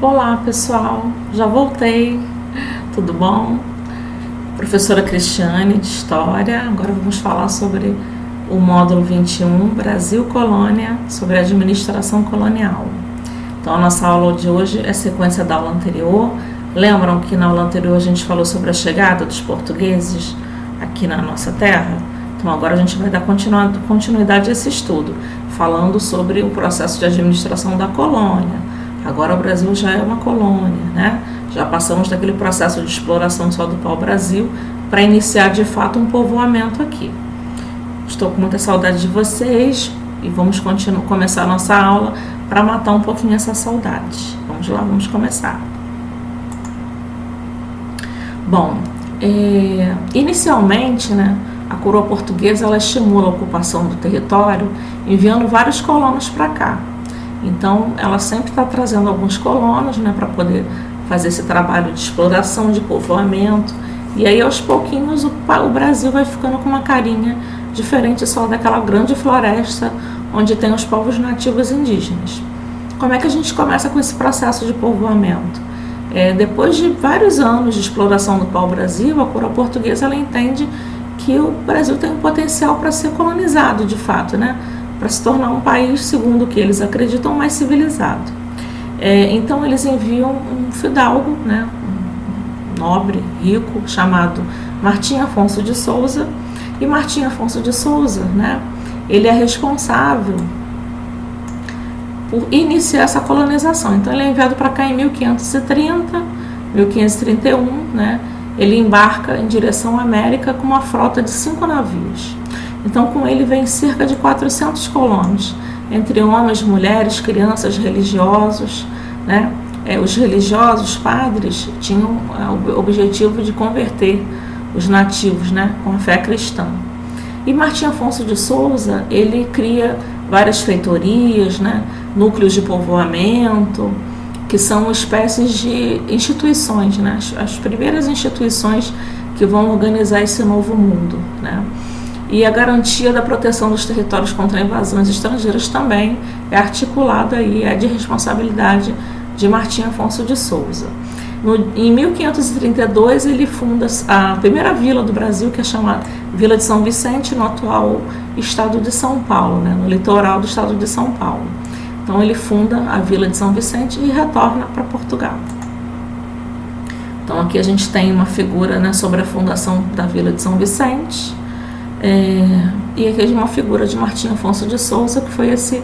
Olá pessoal, já voltei, tudo bom? Professora Cristiane de História, agora vamos falar sobre o módulo 21, Brasil Colônia, sobre administração colonial. Então a nossa aula de hoje é sequência da aula anterior. Lembram que na aula anterior a gente falou sobre a chegada dos portugueses aqui na nossa terra? Então agora a gente vai dar continuidade a esse estudo, falando sobre o processo de administração da colônia. Agora o Brasil já é uma colônia, né? Já passamos daquele processo de exploração só do pau-brasil para iniciar de fato um povoamento aqui. Estou com muita saudade de vocês e vamos começar a nossa aula para matar um pouquinho essa saudade. Vamos lá, vamos começar. Bom, inicialmente, né, a coroa portuguesa ela estimula a ocupação do território enviando vários colonos para cá. Então, ela sempre está trazendo alguns colonos, né, para poder fazer esse trabalho de exploração, de povoamento. E aí, aos pouquinhos, o Brasil vai ficando com uma carinha diferente só daquela grande floresta onde tem os povos nativos indígenas. Como é que a gente começa com esse processo de povoamento? Depois de vários anos de exploração do pau-brasil, a coroa portuguesa ela entende que o Brasil tem um potencial para ser colonizado, de fato, né? Para se tornar um país, segundo o que eles acreditam, mais civilizado. Então eles enviam um fidalgo, né, um nobre, rico, chamado Martim Afonso de Souza, e Martim Afonso de Souza, né, ele é responsável por iniciar essa colonização. Então ele é enviado para cá em 1530, 1531, né, ele embarca em direção à América com uma frota de 5 navios. Então, com ele vem cerca de 400 colonos, entre homens, mulheres, crianças, religiosos, né? Os religiosos, padres, tinham o objetivo de converter os nativos, né, com a fé cristã. E Martim Afonso de Souza, ele cria várias feitorias, né, núcleos de povoamento, que são espécies de instituições, né, as primeiras instituições que vão organizar esse novo mundo, né? E a garantia da proteção dos territórios contra invasões estrangeiras também é articulada aí, é de responsabilidade de Martim Afonso de Souza. Em 1532 ele funda a primeira vila do Brasil, que é chamada Vila de São Vicente, no atual estado de São Paulo, né, no litoral do estado de São Paulo. Então ele funda a Vila de São Vicente e retorna para Portugal. Então aqui a gente tem uma figura, né, sobre a fundação da Vila de São Vicente. E aqui é uma figura de Martim Afonso de Souza, que foi esse,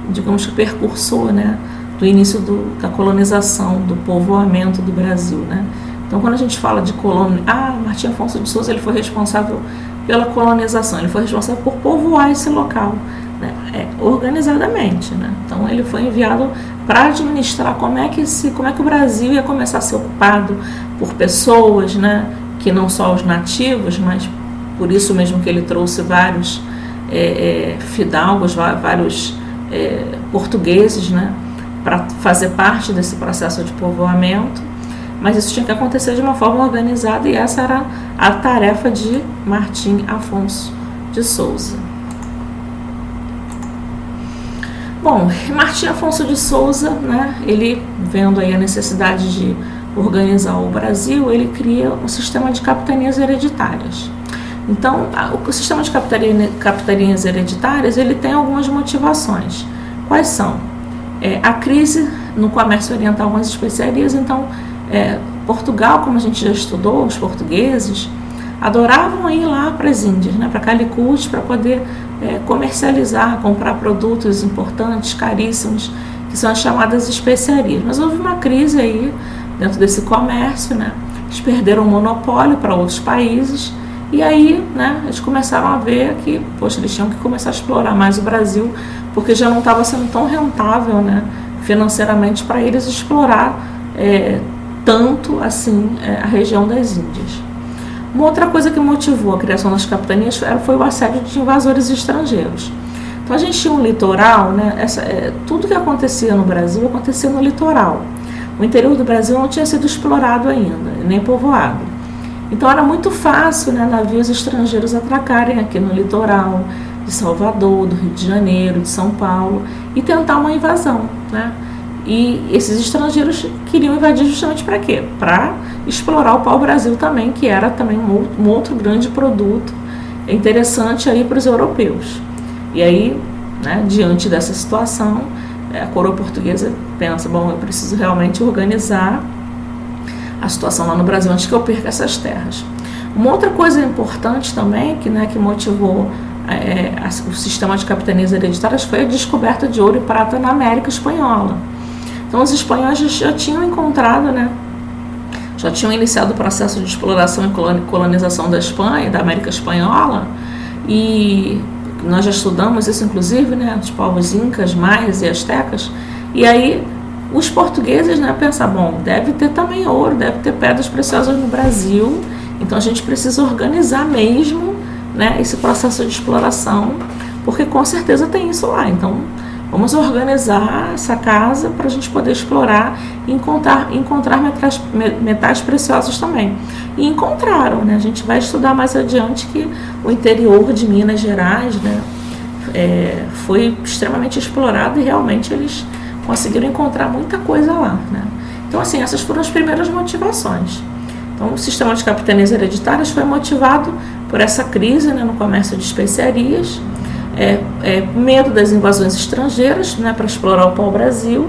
digamos que precursor, né, do início da colonização, do povoamento do Brasil, né? Então quando a gente fala de colônia, Martim Afonso de Souza ele foi responsável pela colonização, ele foi responsável por povoar esse local, né, organizadamente, né? Então ele foi enviado para administrar como é que o Brasil ia começar a ser ocupado por pessoas, né, que não só os nativos, mas por isso mesmo que ele trouxe vários fidalgos, vários portugueses, né, para fazer parte desse processo de povoamento, mas isso tinha que acontecer de uma forma organizada e essa era a tarefa de Martim Afonso de Souza. Bom, Martim Afonso de Souza, né, ele vendo aí a necessidade de organizar o Brasil, ele cria um sistema de capitanias hereditárias. Então, o sistema de capitanias hereditárias, ele tem algumas motivações. Quais são? A crise no comércio oriental com as especiarias. Então, Portugal, como a gente já estudou, os portugueses adoravam ir lá para as Índias, né, para Calicut, para poder comercializar, comprar produtos importantes, caríssimos, que são as chamadas especiarias. Mas houve uma crise aí dentro desse comércio, né? Eles perderam o monopólio para outros países. E aí, né, eles começaram a ver que, poxa, eles tinham que começar a explorar mais o Brasil, porque já não estava sendo tão rentável, né, financeiramente para eles explorar tanto assim a região das Índias. Uma outra coisa que motivou a criação das capitanias foi o assédio de invasores estrangeiros. Então a gente tinha um litoral, né, tudo que acontecia no Brasil acontecia no litoral. O interior do Brasil não tinha sido explorado ainda, nem povoado. Então era muito fácil, né, navios estrangeiros atracarem aqui no litoral de Salvador, do Rio de Janeiro, de São Paulo e tentar uma invasão, né? E esses estrangeiros queriam invadir justamente para quê? Para explorar o pau-brasil também, que era também um outro grande produto interessante aí para os europeus. E aí, né, diante dessa situação, a coroa portuguesa pensa, bom, eu preciso realmente organizar a situação lá no Brasil antes que eu perca essas terras. Uma outra coisa importante também, que motivou o sistema de capitanias hereditárias, foi a descoberta de ouro e prata na América Espanhola. Então os espanhóis já tinham encontrado, né, já tinham iniciado o processo de exploração e colonização da Espanha, da América Espanhola, e nós já estudamos isso, inclusive, né, os povos incas, maias e astecas, e aí os portugueses, né, pensam, bom, deve ter também ouro, deve ter pedras preciosas no Brasil, então a gente precisa organizar mesmo, né, esse processo de exploração, porque com certeza tem isso lá, então vamos organizar essa casa para a gente poder explorar e encontrar metais preciosos também. E encontraram, né? A gente vai estudar mais adiante que o interior de Minas Gerais, né, foi extremamente explorado e realmente eles conseguiram encontrar muita coisa lá, né? Então, assim, essas foram as primeiras motivações. Então, o sistema de capitanias hereditárias foi motivado por essa crise, né, no comércio de especiarias, medo das invasões estrangeiras, né, para explorar o pau-brasil,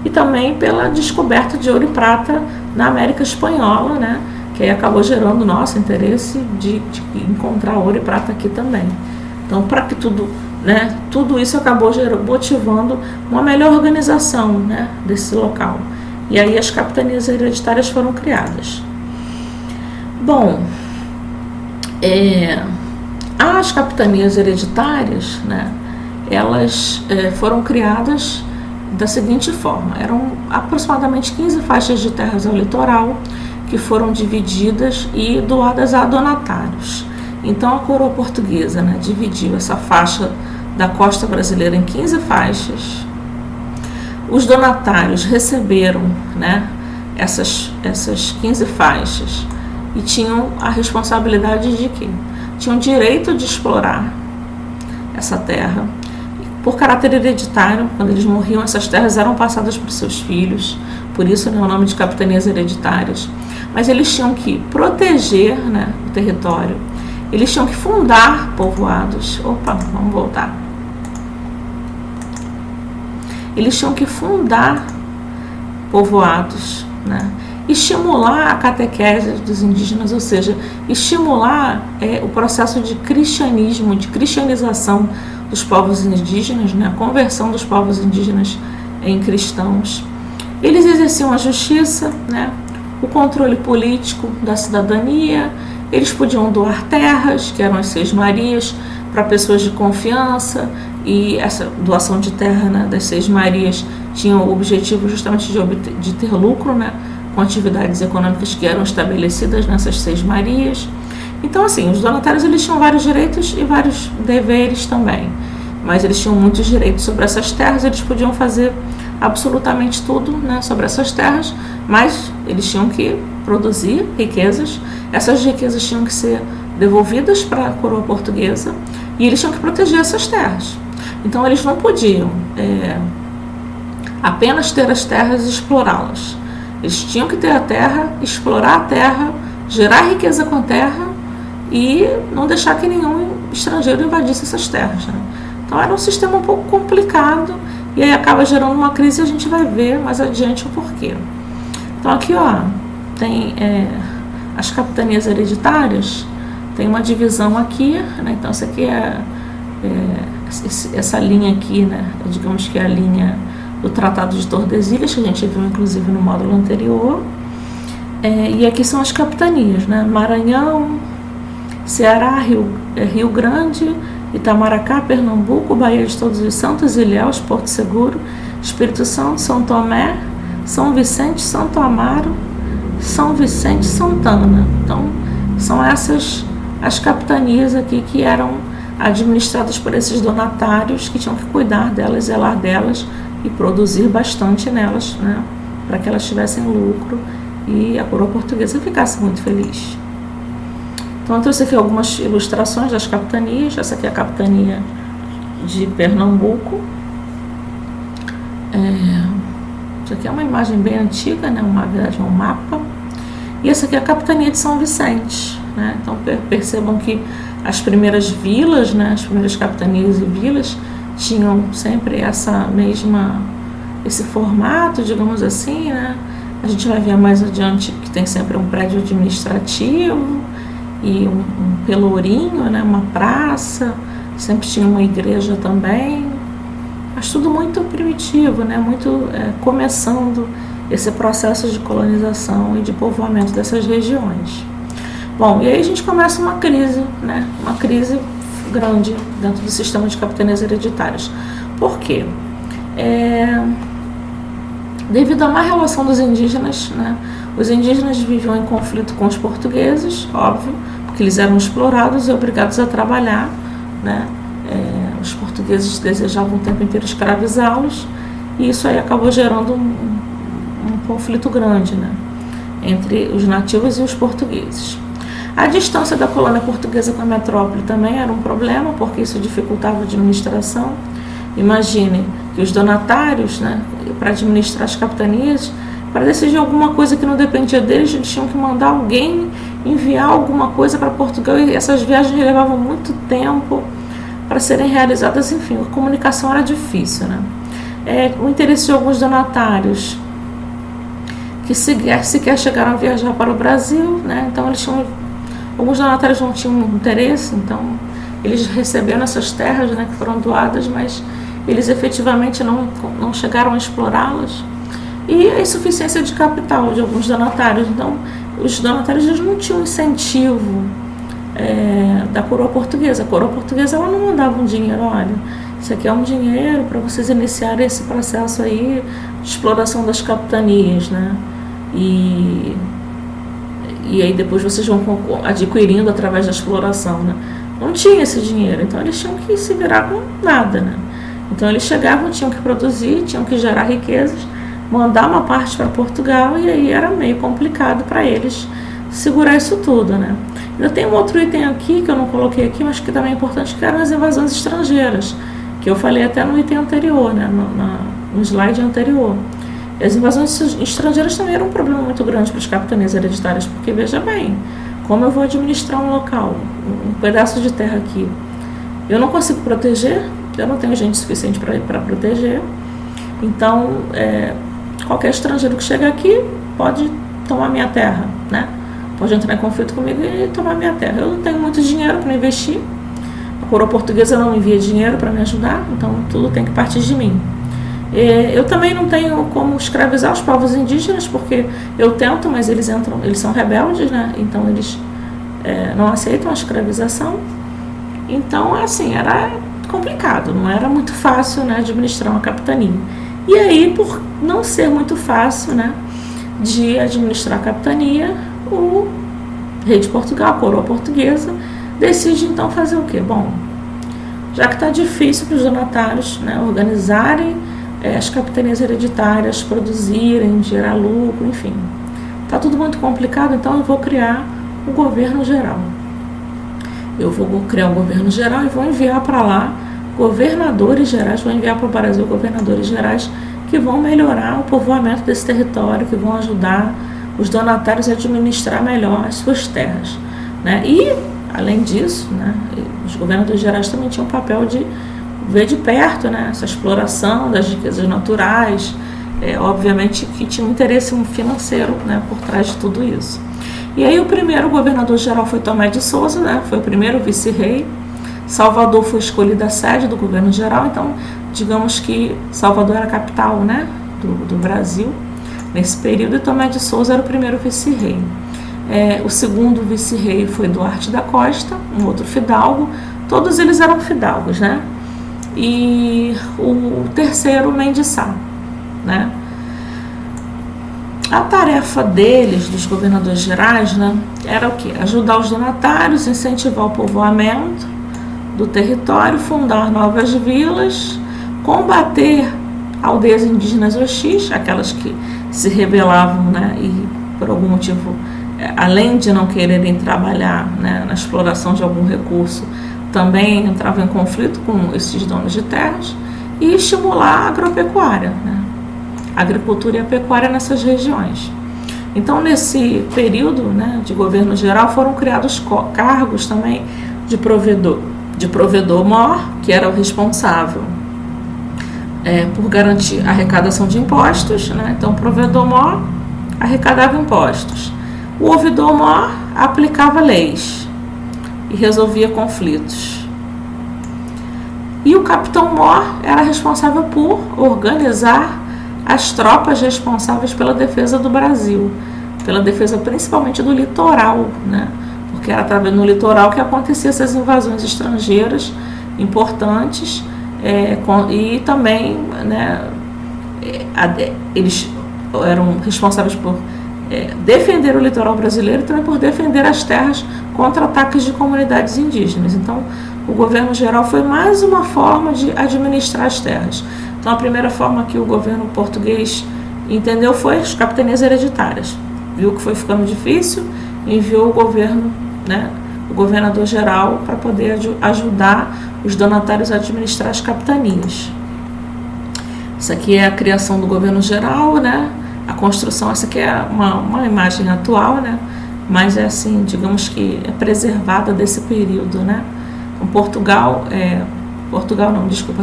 e também pela descoberta de ouro e prata na América Espanhola, né, que aí acabou gerando o nosso interesse de encontrar ouro e prata aqui também. Então, para que tudo isso acabou motivando uma melhor organização, né, desse local. E aí as capitanias hereditárias foram criadas. Bom, as capitanias hereditárias, né, elas foram criadas da seguinte forma: eram aproximadamente 15 faixas de terras ao litoral que foram divididas e doadas a donatários. Então a coroa portuguesa, né, dividiu essa faixa da costa brasileira em 15 faixas. Os donatários receberam, né, essas 15 faixas e tinham a responsabilidade de quê? Tinham direito de explorar essa terra. Por caráter hereditário, quando eles morriam, essas terras eram passadas para os seus filhos, por isso, né, o nome de capitanias hereditárias. Mas eles tinham que proteger, né, o território, eles tinham que fundar povoados. Vamos voltar. Eles tinham que fundar povoados, né? Estimular a catequese dos indígenas, ou seja, estimular o processo de cristianismo, de cristianização dos povos indígenas, né? A conversão dos povos indígenas em cristãos. Eles exerciam a justiça, né? O controle político da cidadania. Eles podiam doar terras, que eram as 6 Marias, para pessoas de confiança, e essa doação de terra, né, das 6 Marias tinha o objetivo justamente de ter lucro, né, com atividades econômicas que eram estabelecidas nessas 6 Marias. Então, assim, os donatários eles tinham vários direitos e vários deveres também, mas eles tinham muitos direitos sobre essas terras, eles podiam fazer absolutamente tudo, né, sobre essas terras, mas eles tinham que produzir riquezas, essas riquezas tinham que ser devolvidas para a coroa portuguesa e eles tinham que proteger essas terras. Então eles não podiam apenas ter as terras e explorá-las. Eles tinham que ter a terra, explorar a terra, gerar riqueza com a terra e não deixar que nenhum estrangeiro invadisse essas terras, né? Então era um sistema um pouco complicado e aí acaba gerando uma crise e a gente vai ver mais adiante o porquê. Então aqui, tem as capitanias hereditárias, tem uma divisão aqui, né? Então essa aqui essa linha aqui, né? Digamos que é a linha do Tratado de Tordesilhas, que a gente viu inclusive no módulo anterior. E aqui são as capitanias, né? Maranhão, Ceará, Rio Grande, Itamaracá, Pernambuco, Baía de Todos os Santos, Ilhéus, Porto Seguro, Espírito Santo, São Tomé, São Vicente, Santo Amaro, São Vicente, Santana. Então, são essas as capitanias aqui que eram administradas por esses donatários que tinham que cuidar delas, zelar delas e produzir bastante nelas, né, para que elas tivessem lucro e a coroa portuguesa ficasse muito feliz. Então eu trouxe aqui algumas ilustrações das capitanias. Essa aqui é a capitania de Pernambuco. Isso aqui é uma imagem bem antiga, né? Na verdade é um mapa. E essa aqui é a capitania de São Vicente, né? Então percebam que as primeiras vilas, né? As primeiras capitanias e vilas tinham sempre esse formato, digamos assim, né? A gente vai ver mais adiante que tem sempre um prédio administrativo e um pelourinho, né? Uma praça, sempre tinha uma igreja também, mas tudo muito primitivo, né? Muito começando esse processo de colonização e de povoamento dessas regiões. Bom, e aí a gente começa uma crise, né? Uma crise grande dentro do sistema de capitanias hereditárias. Por quê? Devido à má relação dos indígenas, né? Os indígenas viviam em conflito com os portugueses, óbvio, porque eles eram explorados e obrigados a trabalhar, né? Os portugueses desejavam o tempo inteiro escravizá-los, e isso aí acabou gerando um conflito grande, né? Entre os nativos e os portugueses. A distância da colônia portuguesa com a metrópole também era um problema, porque isso dificultava a administração. Imaginem que os donatários, né, para administrar as capitanias, para decidir alguma coisa que não dependia deles, eles tinham que mandar alguém enviar alguma coisa para Portugal, e essas viagens levavam muito tempo para serem realizadas. Enfim, a comunicação era difícil, né? O interesse de alguns donatários que sequer chegaram a viajar para o Brasil, né? Então alguns donatários não tinham interesse, então eles receberam essas terras, né, que foram doadas, mas eles efetivamente não chegaram a explorá-las. E a insuficiência de capital de alguns donatários. Então, os donatários eles não tinham incentivo da coroa portuguesa. A coroa portuguesa ela não mandava um dinheiro, olha, isso aqui é um dinheiro para vocês iniciarem esse processo aí de exploração das capitanias, né? E aí depois vocês vão adquirindo através da exploração, né? Não tinha esse dinheiro, então eles tinham que se virar com nada, né? Então eles chegavam, tinham que produzir, tinham que gerar riquezas, mandar uma parte para Portugal, e aí era meio complicado para eles segurar isso tudo, né? Ainda tem um outro item aqui que eu não coloquei aqui, mas que também é importante, que eram as invasões estrangeiras, que eu falei até no item anterior, né? No slide anterior. As invasões estrangeiras também eram um problema muito grande para as capitanias hereditárias, porque veja bem, como eu vou administrar um local, um pedaço de terra aqui, eu não consigo proteger, eu não tenho gente suficiente para proteger, então qualquer estrangeiro que chega aqui pode tomar minha terra, né? Pode entrar em conflito comigo e tomar minha terra. Eu não tenho muito dinheiro para investir, a coroa portuguesa não envia dinheiro para me ajudar, então tudo tem que partir de mim. Eu também não tenho como escravizar os povos indígenas, porque eu tento, mas eles são rebeldes, né? Então eles não aceitam a escravização. Então, assim, era complicado, não era muito fácil, né, administrar uma capitania. E aí, por não ser muito fácil, né, de administrar a capitania, o rei de Portugal, a coroa portuguesa, decide então fazer o quê? Bom, já que está difícil para os donatários, né, organizarem as capitanias hereditárias, produzirem, gerar lucro, enfim. Está tudo muito complicado, então eu vou criar o governo geral. Eu vou criar um governo geral e vou enviar para lá governadores gerais, vou enviar para o Brasil governadores gerais que vão melhorar o povoamento desse território, que vão ajudar os donatários a administrar melhor as suas terras, né? E, além disso, né, os governadores gerais também tinham o papel de ver de perto, né, essa exploração das riquezas naturais, obviamente que tinha um interesse financeiro, né, por trás de tudo isso. E aí o primeiro governador geral foi Tomé de Souza, né, foi o primeiro vice-rei. Salvador foi escolhida a sede do governo geral, então digamos que Salvador era a capital, né, do Brasil nesse período, e Tomé de Souza era o primeiro vice-rei. O segundo vice-rei foi Duarte da Costa, um outro fidalgo, todos eles eram fidalgos, né? E o terceiro, Mendes Sá, né? A tarefa deles, dos governadores gerais, né, era o quê? Ajudar os donatários, incentivar o povoamento do território, fundar novas vilas, combater aldeias indígenas hostis, aquelas que se rebelavam, né, e por algum motivo, além de não quererem trabalhar, né, na exploração de algum recurso, também entravam em conflito com esses donos de terras, e estimular a agropecuária, né? a agricultura e a pecuária nessas regiões. Então, nesse período, né, de governo geral, foram criados cargos também de provedor-mor, que era o responsável por garantir a arrecadação de impostos, né? Então, o provedor-mor arrecadava impostos. O ouvidor-mor aplicava leis e resolvia conflitos. E o capitão-mor era responsável por organizar as tropas responsáveis pela defesa do Brasil, pela defesa principalmente do litoral, né? Porque era através do litoral que aconteciam essas invasões estrangeiras importantes, e também, né, eles eram responsáveis por defender o litoral brasileiro e também por defender as terras contra ataques de comunidades indígenas. Então, o governo geral foi mais uma forma de administrar as terras. Então, a primeira forma que o governo português entendeu foi as capitanias hereditárias. Viu que foi ficando difícil, enviou o governo, né, o governador geral, para poder ajudar os donatários a administrar as capitanias. Isso aqui é a criação do governo geral, né? A construção, essa aqui é uma imagem atual, né? Mas é assim, digamos que é preservada desse período, né?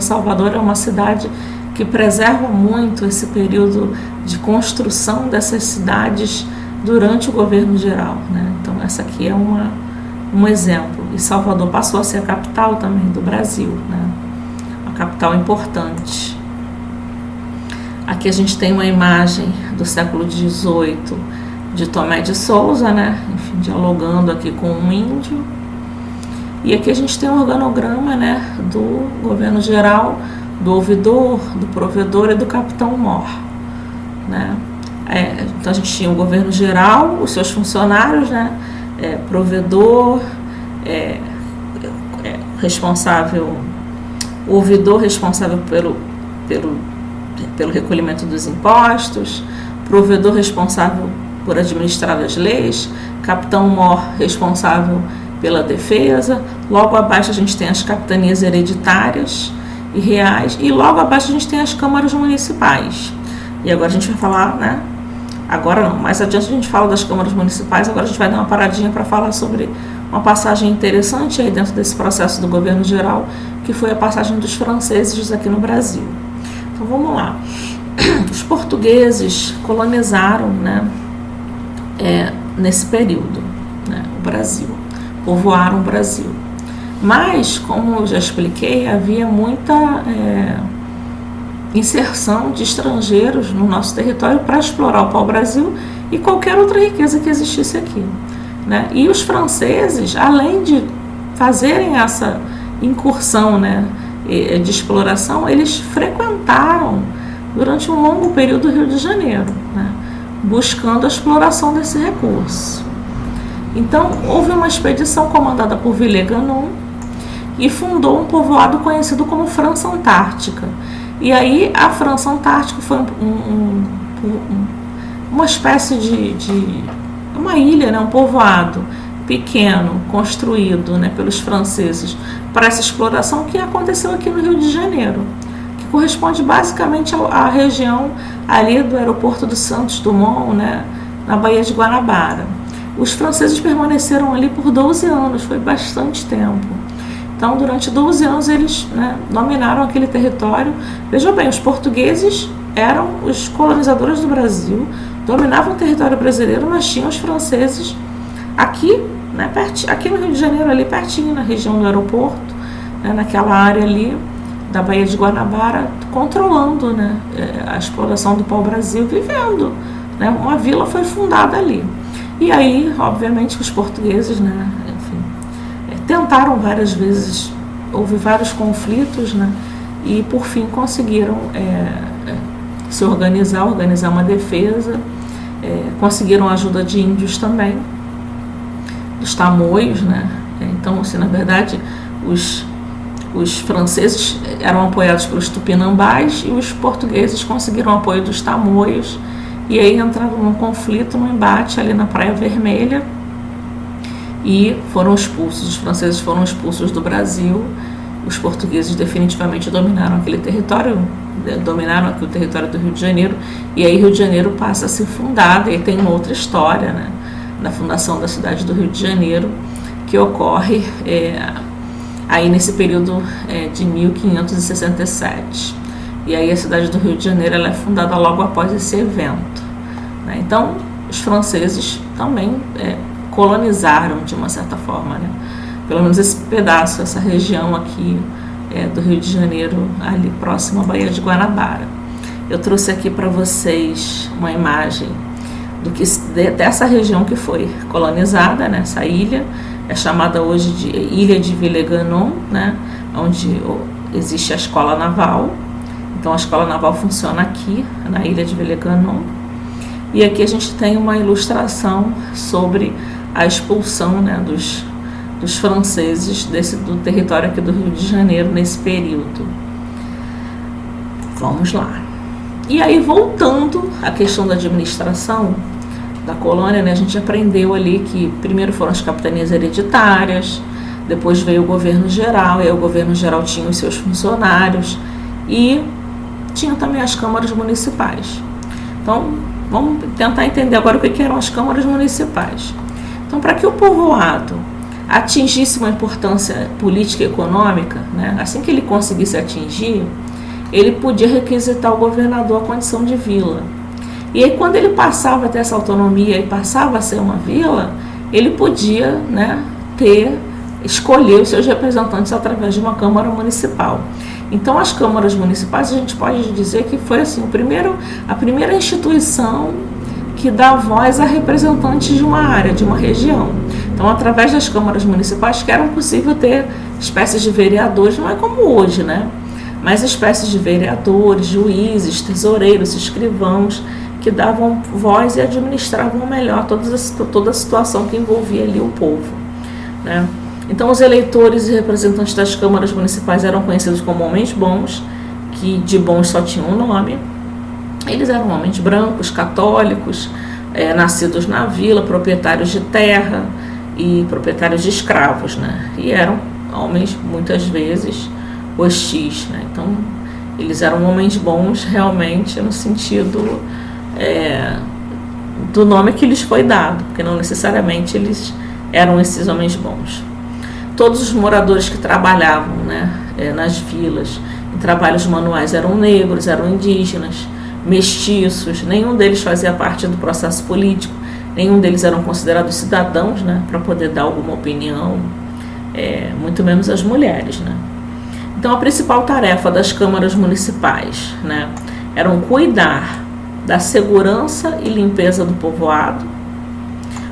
Salvador é uma cidade que preserva muito esse período de construção dessas cidades durante o governo geral, né? Então, essa aqui é um exemplo. E Salvador passou a ser a capital também do Brasil, né? Uma capital importante. Aqui a gente tem uma imagem do século XVIII de Tomé de Souza, né? Enfim, dialogando aqui com um índio. E aqui a gente tem um organograma, né, do governo geral, do ouvidor, do provedor e do capitão-mor, né? Então a gente tinha o governo geral, os seus funcionários, né, provedor, responsável, o ouvidor responsável pelo recolhimento dos impostos, provedor responsável por administrar as leis, capitão-mor responsável pela defesa. Logo abaixo a gente tem as capitanias hereditárias e reais, e logo abaixo a gente tem as câmaras municipais. E agora a gente vai falar, né? Agora não, mais adiante a gente fala das câmaras municipais. Agora a gente vai dar uma paradinha para falar sobre uma passagem interessante aí dentro desse processo do governo geral, que foi a passagem dos franceses aqui no Brasil. Então vamos lá. Os portugueses colonizaram, né, nesse período, né, o Brasil, povoaram o Brasil. Mas, como eu já expliquei, havia muita inserção de estrangeiros no nosso território para explorar o pau-brasil e qualquer outra riqueza que existisse aqui, né? E os franceses, além de fazerem essa incursão, né, de exploração, eles frequentaram durante um longo período o Rio de Janeiro, né, buscando a exploração desse recurso. Então, houve uma expedição comandada por Villegagnon e fundou um povoado conhecido como França Antártica. E aí a França Antártica foi uma espécie de uma ilha, né, um povoado pequeno, construído, né, pelos franceses para essa exploração, que aconteceu aqui no Rio de Janeiro, que corresponde basicamente à região ali do aeroporto do Santos Dumont, né, na Baía de Guanabara. Os franceses permaneceram ali por 12 anos, foi bastante tempo. Então, durante 12 anos, eles, né, dominaram aquele território. Vejam bem, os portugueses eram os colonizadores do Brasil, dominavam o território brasileiro, mas tinham os franceses aqui, né, aqui no Rio de Janeiro, ali pertinho, na região do aeroporto, né, naquela área ali da Baía de Guanabara, controlando, né, a exploração do pau-brasil, vivendo, né, uma vila foi fundada ali. E aí, obviamente, os portugueses, né, enfim, tentaram várias vezes, houve vários conflitos, né, e por fim conseguiram se organizar uma defesa, conseguiram a ajuda de índios também, dos tamoios, né. Então, assim, na verdade, os franceses eram apoiados pelos tupinambás e os portugueses conseguiram o apoio dos tamoios. E aí entraram num conflito, num embate ali na Praia Vermelha e foram expulsos. Os franceses foram expulsos do Brasil os portugueses definitivamente dominaram aquele território do Rio de Janeiro, e aí Rio de Janeiro passa a ser fundada, e tem uma outra história, né, da fundação da cidade do Rio de Janeiro, que ocorre aí nesse período de 1567. E aí a cidade do Rio de Janeiro ela é fundada logo após esse evento, né? Então, os franceses também colonizaram de uma certa forma, né? Pelo menos esse pedaço, essa região aqui do Rio de Janeiro, ali próximo à Baía de Guanabara. Eu trouxe aqui para vocês uma imagem dessa região que foi colonizada, né? Essa ilha é chamada hoje de Ilha de Villeganon, né? Onde existe a escola naval. Então a escola naval funciona aqui, na Ilha de Villeganon. E aqui a gente tem uma ilustração sobre a expulsão, né, dos franceses do território aqui do Rio de Janeiro nesse período. Vamos lá. E aí, voltando à questão da administração da colônia, né, a gente aprendeu ali que primeiro foram as capitanias hereditárias, depois veio o governo geral, e aí o governo geral tinha os seus funcionários e tinha também as câmaras municipais. Então, vamos tentar entender agora o que eram as câmaras municipais. Então, para que o povoado atingisse uma importância política e econômica, né, assim que ele conseguisse atingir, ele podia requisitar ao governador a condição de vila. E aí, quando ele passava a ter essa autonomia e passava a ser uma vila, ele podia, né, escolher os seus representantes através de uma Câmara Municipal. Então, as câmaras municipais, a gente pode dizer que foi assim, a primeira instituição que dá voz a representantes de uma área, de uma região. Então, através das câmaras municipais, que era possível ter espécies de vereadores, não é como hoje, né? Mas espécies de vereadores, juízes, tesoureiros, escrivãos, que davam voz e administravam melhor toda a situação que envolvia ali o povo, né? Então, os eleitores e representantes das câmaras municipais eram conhecidos como homens bons, que de bons só tinham um nome. Eles eram homens brancos, católicos, nascidos na vila, proprietários de terra e proprietários de escravos, né? E eram homens, muitas vezes, hostis, né? Então, eles eram homens bons realmente no sentido do nome que lhes foi dado, porque não necessariamente eles eram esses homens bons. Todos os moradores que trabalhavam, né, nas vilas, em trabalhos manuais, eram negros, eram indígenas, mestiços, nenhum deles fazia parte do processo político, nenhum deles eram considerados cidadãos, né, para poder dar alguma opinião, muito menos as mulheres, né. Então, a principal tarefa das câmaras municipais, né, eram cuidar da segurança e limpeza do povoado,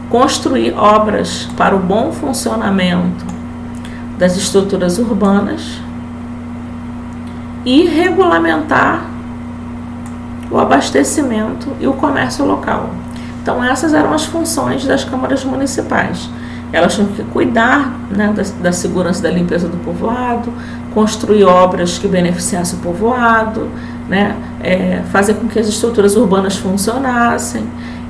construir obras para o bom funcionamento das estruturas urbanas e regulamentar o abastecimento e o comércio local. Então, essas eram as funções das câmaras municipais. Elas tinham que cuidar, né, da segurança e da limpeza do povoado, construir obras que beneficiassem o povoado, né, fazer com que as estruturas urbanas funcionassem.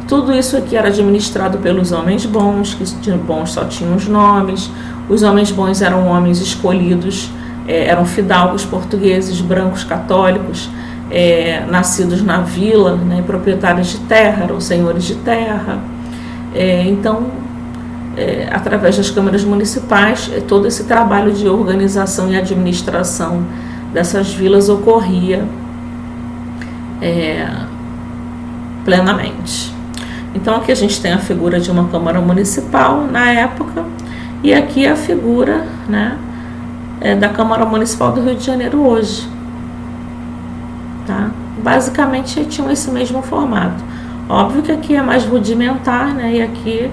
Tudo isso aqui era administrado pelos homens bons, que de bons só tinham os nomes. Os homens bons eram homens escolhidos, eram fidalgos portugueses, brancos, católicos, nascidos na vila, né, proprietários de terra, eram senhores de terra. Então, através das câmaras municipais, todo esse trabalho de organização e administração dessas vilas ocorria plenamente. Então, aqui a gente tem a figura de uma Câmara Municipal na época, e aqui a figura, né, da Câmara Municipal do Rio de Janeiro hoje. Tá? Basicamente, tinham esse mesmo formato. Óbvio que aqui é mais rudimentar, né, e aqui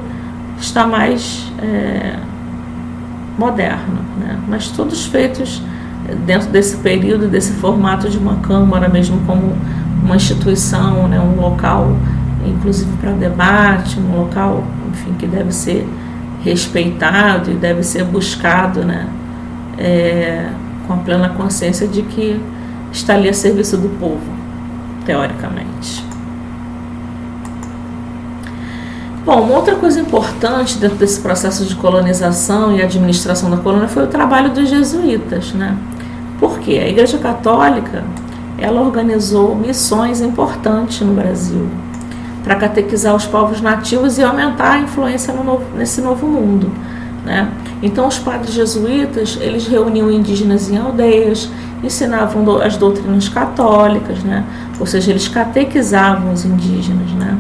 está mais moderno, né? Mas todos feitos dentro desse período, desse formato de uma Câmara, mesmo como uma instituição, né, um local, inclusive para debate, um local, enfim, que deve ser respeitado e deve ser buscado, né, com a plena consciência de que está ali a serviço do povo, teoricamente. Bom, uma outra coisa importante dentro desse processo de colonização e administração da colônia foi o trabalho dos jesuítas, né? Por quê? A Igreja Católica, ela organizou missões importantes no Brasil para catequizar os povos nativos e aumentar a influência nesse novo mundo, né? Então, os padres jesuítas, eles reuniam indígenas em aldeias, ensinavam as doutrinas católicas, né? Ou seja, eles catequizavam os indígenas, né?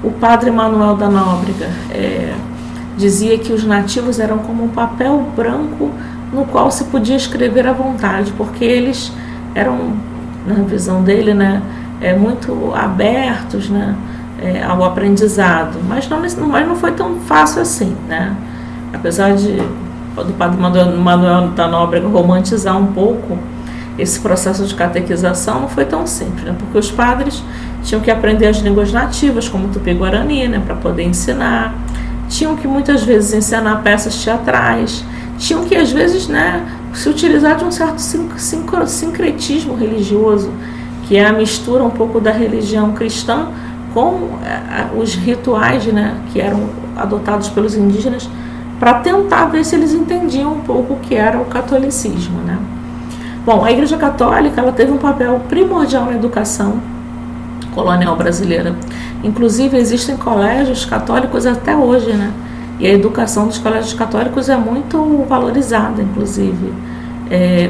O padre Manuel da Nóbrega dizia que os nativos eram como um papel branco no qual se podia escrever à vontade, porque eles eram, na visão dele, né, muito abertos, né, ao aprendizado, mas não foi tão fácil assim, né? Apesar do padre Manuel da Nóbrega romantizar um pouco esse processo de catequização, não foi tão simples, né? Porque os padres tinham que aprender as línguas nativas, como o Tupi-Guarani, né, para poder ensinar, tinham que muitas vezes ensinar peças teatrais, tinham que às vezes, né, se utilizar de um certo sincretismo religioso, que é a mistura um pouco da religião cristã com os rituais, né, que eram adotados pelos indígenas, para tentar ver se eles entendiam um pouco o que era o catolicismo, né? Bom, a Igreja Católica, ela teve um papel primordial na educação colonial brasileira. Inclusive, existem colégios católicos até hoje, né? E a educação dos colégios católicos é muito valorizada, inclusive.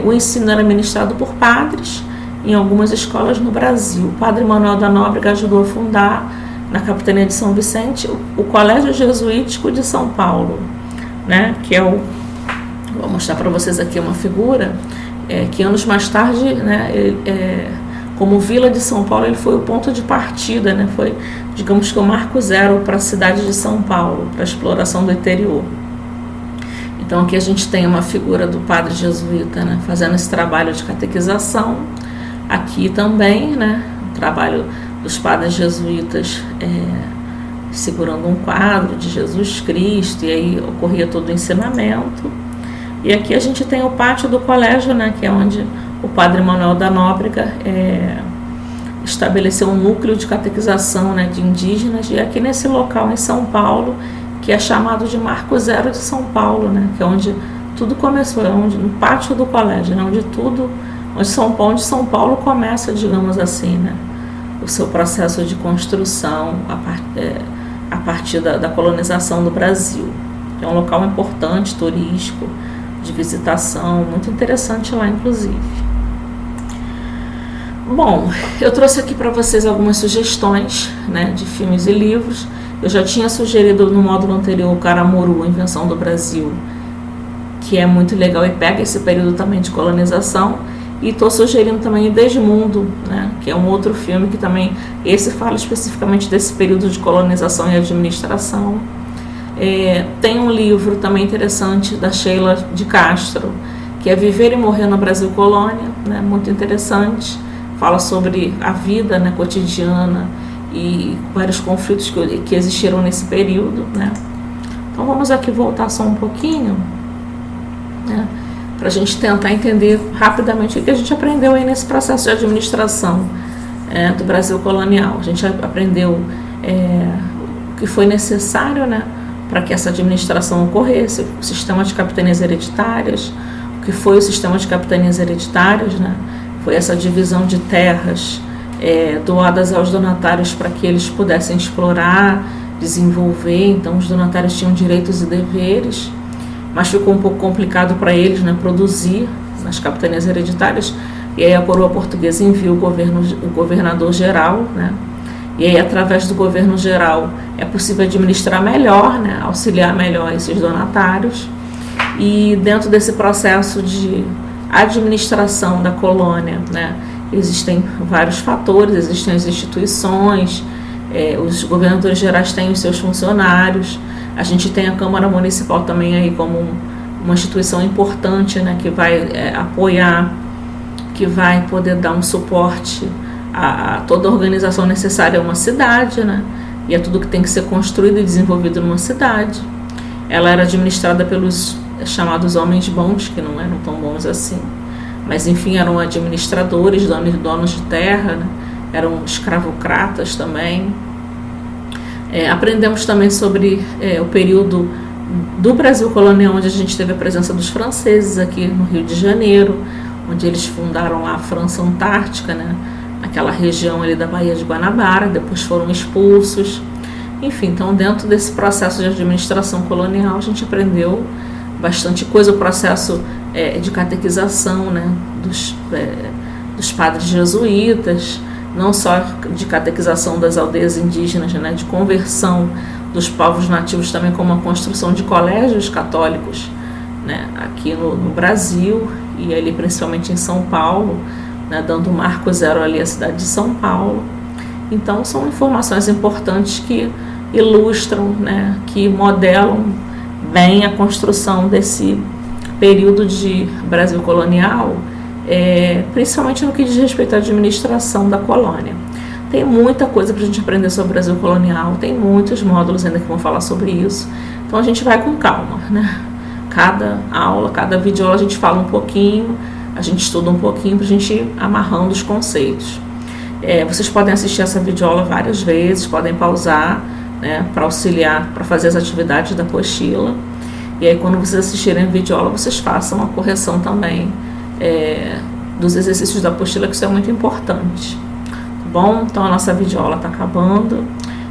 O ensino era ministrado por padres em algumas escolas no Brasil. O padre Manuel da Nóbrega ajudou a fundar, na capitania de São Vicente, o Colégio Jesuítico de São Paulo, né? Que é vou mostrar para vocês aqui uma figura, que anos mais tarde, né, como Vila de São Paulo, ele foi o ponto de partida, né? Foi, digamos que, o marco zero para a cidade de São Paulo, para a exploração do interior. Então aqui a gente tem uma figura do padre jesuíta, né, fazendo esse trabalho de catequização. Aqui também, né, o trabalho dos padres jesuítas segurando um quadro de Jesus Cristo, e aí ocorria todo o ensinamento. E aqui a gente tem o pátio do colégio, né, que é onde o padre Manuel da Nóbrega estabeleceu um núcleo de catequização, né, de indígenas, e aqui nesse local em São Paulo, que é chamado de Marco Zero de São Paulo, né, que é onde tudo começou, no pátio do colégio, né, onde São Paulo começa, digamos assim, né, o seu processo de construção a partir da colonização do Brasil. É um local importante, turístico, de visitação, muito interessante lá, inclusive. Bom, eu trouxe aqui para vocês algumas sugestões, né, de filmes e livros. Eu já tinha sugerido no módulo anterior o Caramuru, Invenção do Brasil, que é muito legal e pega esse período também de colonização. E estou sugerindo também Desmundo, né, que é um outro filme que também, esse fala especificamente desse período de colonização e administração. Tem um livro também interessante da Sheila de Castro, que é Viver e Morrer no Brasil Colônia, né, muito interessante, fala sobre a vida, né, cotidiana e vários conflitos que existiram nesse período, né. Então vamos aqui voltar só um pouquinho, né, para a gente tentar entender rapidamente o que a gente aprendeu aí nesse processo de administração do Brasil colonial. A gente aprendeu o que foi necessário, né, para que essa administração ocorresse, o sistema de capitanias hereditárias, o que foi o sistema de capitanias hereditárias, né, foi essa divisão de terras doadas aos donatários para que eles pudessem explorar, desenvolver. Então os donatários tinham direitos e deveres, mas ficou um pouco complicado para eles, né, produzir nas capitanias hereditárias, e aí a coroa portuguesa envia o governador geral, né, e aí através do governo geral é possível administrar melhor, né, auxiliar melhor esses donatários. E dentro desse processo de administração da colônia, né, existem vários fatores, existem as instituições, os governadores gerais têm os seus funcionários. A gente tem a Câmara Municipal também aí como uma instituição importante, né, que vai apoiar, que vai poder dar um suporte a toda a organização necessária a uma cidade, né, e a tudo que tem que ser construído e desenvolvido numa cidade. Ela era administrada pelos chamados homens bons, que não eram tão bons assim, mas enfim, eram administradores, donos de terra, né, eram escravocratas também. Aprendemos também sobre o período do Brasil colonial, onde a gente teve a presença dos franceses aqui no Rio de Janeiro, onde eles fundaram lá a França Antártica, né? Aquela região ali da Baía de Guanabara, depois foram expulsos. Enfim, então dentro desse processo de administração colonial a gente aprendeu bastante coisa, o processo de catequização, né? dos padres jesuítas, não só de catequização das aldeias indígenas, né? De conversão dos povos nativos, também como a construção de colégios católicos, né? Aqui no Brasil e ali principalmente em São Paulo, né? Dando marco zero ali à cidade de São Paulo. Então são informações importantes que ilustram, né? Que modelam bem a construção desse período de Brasil colonial, principalmente no que diz respeito à administração da colônia. Tem muita coisa para a gente aprender sobre o Brasil colonial, tem muitos módulos ainda que vão falar sobre isso, então a gente vai com calma, né? Cada aula, cada videoaula a gente fala um pouquinho, a gente estuda um pouquinho para a gente ir amarrando os conceitos. Vocês podem assistir essa videoaula várias vezes, podem pausar, né, para auxiliar, para fazer as atividades da apostila, e aí quando vocês assistirem a videoaula vocês façam a correção também dos exercícios da apostila, que isso é muito importante. Bom, então a nossa videoaula está acabando.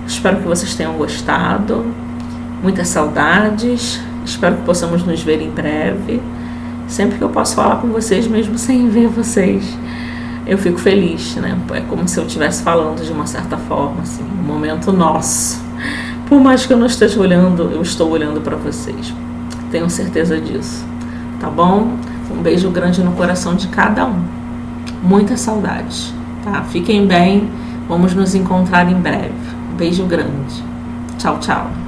Espero que vocês tenham gostado. Muitas saudades. Espero que possamos nos ver em breve. Sempre que eu posso falar com vocês, mesmo sem ver vocês, eu fico feliz, né? É como se eu estivesse falando de uma certa forma, assim, um momento nosso. Por mais que eu não esteja olhando, eu estou olhando para vocês. Tenho certeza disso. Tá bom? Um beijo grande no coração de cada um. Muitas saudades. Tá? Fiquem bem, vamos nos encontrar em breve. Um beijo grande. Tchau, tchau.